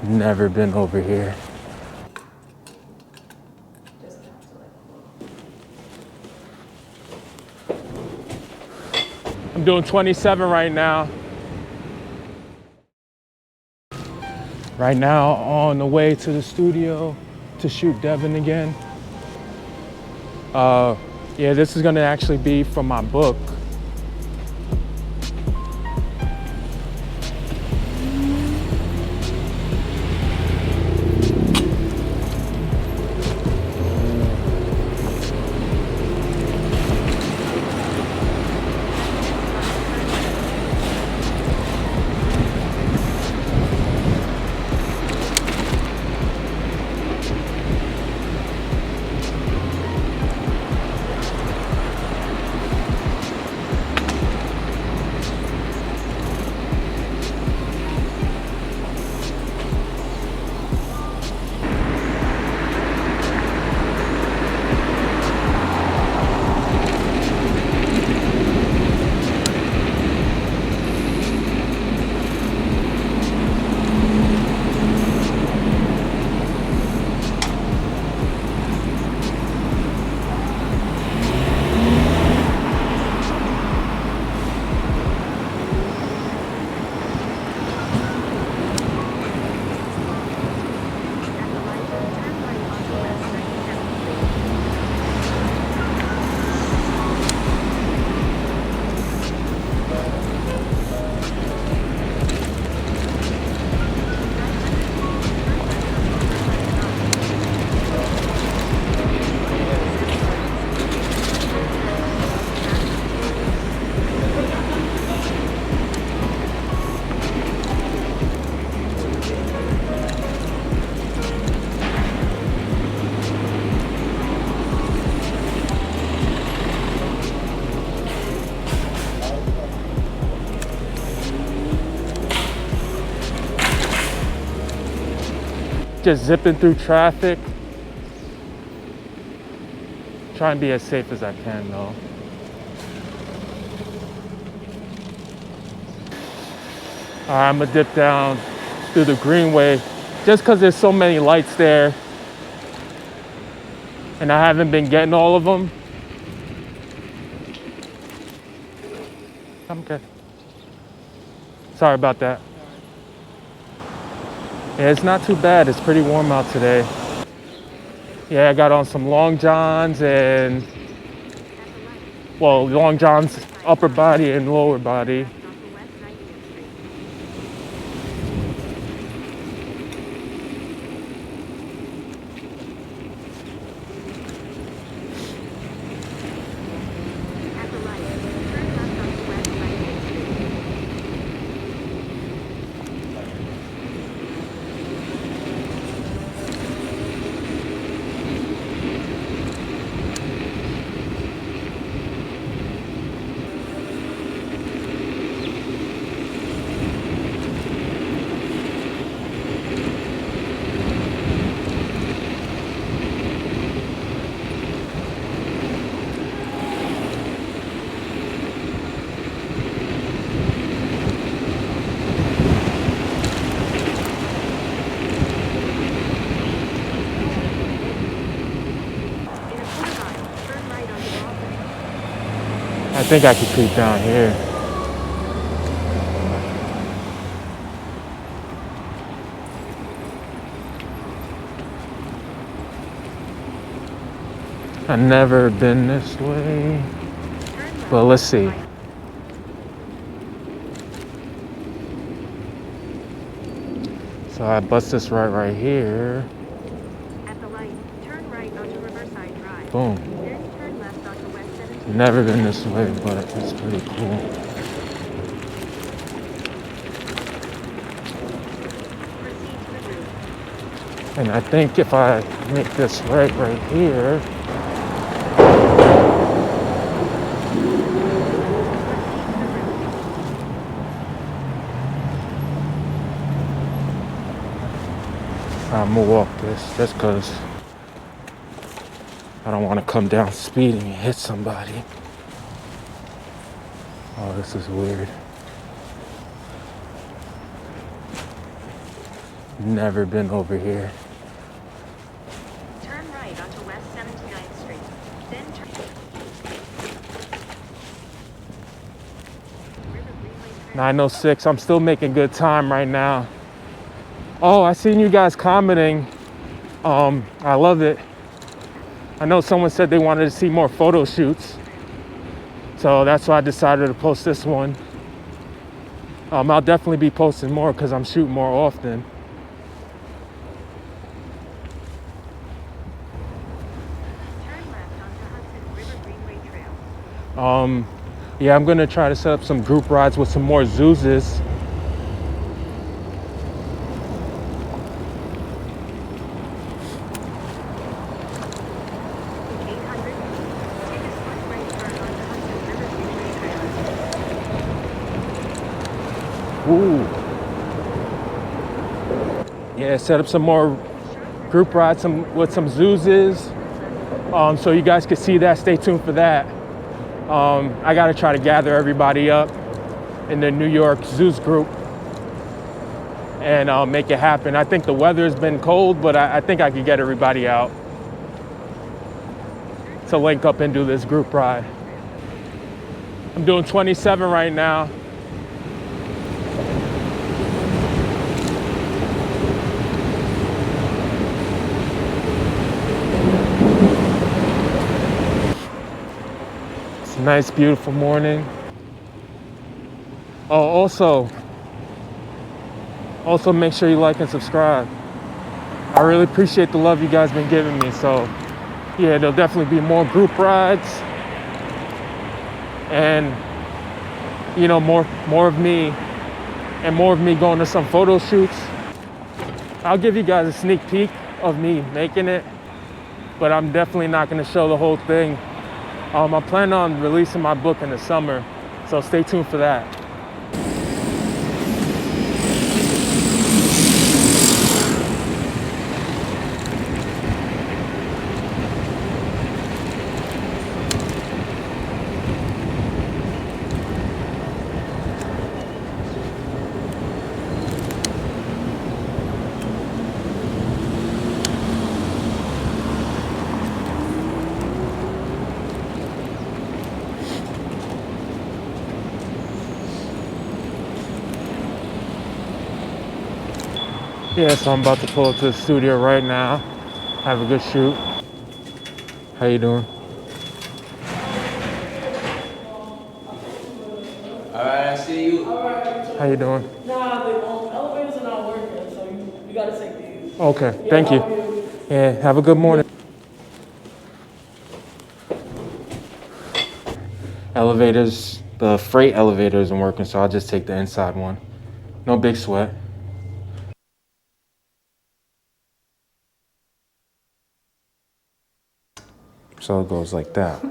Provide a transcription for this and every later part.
Never been over here. I'm doing 27 right now. Right now, on the way to the studio to shoot Devin again. Yeah, this is gonna actually be from my book. Just zipping through traffic. Try and be as safe as I can though. All right, I'm gonna dip down through the Greenway just because there's so many lights there and I haven't been getting all of them. I'm good. Sorry about that. Yeah, it's not too bad. It's pretty warm out today. Yeah, I got on some long johns and, well, long johns, upper body and lower body. I think I could creep down here. I've never been this way, but let's see. So I bust this right here. At the light, turn right onto Riverside Drive. Boom. Then turn left onto West 17th. Never been this way, but it's pretty cool. Proceed to the route. And I think if I make this right here, I'm gonna walk this just because I don't want to come down speeding and hit somebody. Oh, this is weird. Never been over here. Turn right onto West 79th Street. Then turn. River Greenway Trail. 9:06. I'm still making good time right now. Oh, I seen you guys commenting. I love it. I know someone said they wanted to see more photo shoots, so that's why I decided to post this one. I'll definitely be posting more because I'm shooting more often. Turn left onto Hudson River Greenway Trail. Yeah, I'm gonna try to set up some group rides with some more Zoozes. In 800 feet, take a slight right turn onto Hudson River Greenway Trail. Ooh. Yeah, set up some more group rides with some Zoozes. So you guys can see that. Stay tuned for that. I gotta try to gather everybody up in the New York Zooz group and make it happen. I think the weather's been cold, but I think I could get everybody out to link up and do this group ride. I'm doing 27 right now. It's a nice, beautiful morning. Oh, also make sure you like and subscribe. I really appreciate the love you guys been giving me. So yeah, there'll definitely be more group rides and more of me going to some photo shoots. I'll give you guys a sneak peek of me making it, but I'm definitely not going to show the whole thing. I plan on releasing my book in the summer, so stay tuned for that. Yeah, so I'm about to pull up to the studio right now. Have a good shoot. How you doing? Alright, I see you. How you doing? Nah, the elevators are not working, so you gotta take these. Okay, thank you. Yeah, have a good morning. Elevators, the freight elevator isn't working, so I'll just take the inside one. No big sweat. So it goes like that.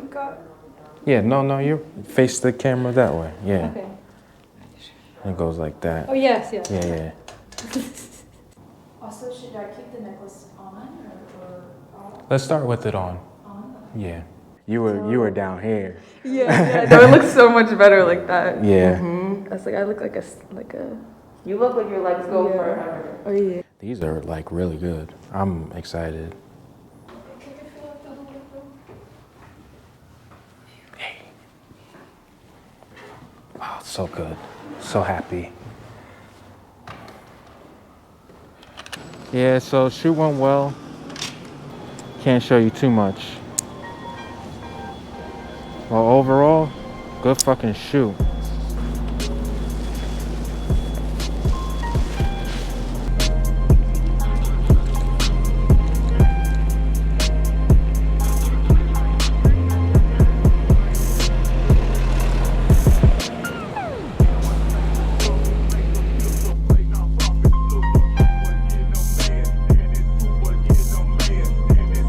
Yeah, no, you face the camera that way. Yeah. Okay. It goes like that. Oh, yes, yes. Yeah. Also, should I keep the necklace on or off? Let's start with it on. Yeah. You were down here. Yeah. No, it looks so much better like that. Yeah. That's like I look like a. You look like your legs go Yeah. forever. Oh yeah. These are like really good. I'm excited. Oh, so good. So happy. Yeah, so shoot went well. Can't show you too much. Well, overall, good fucking shoot.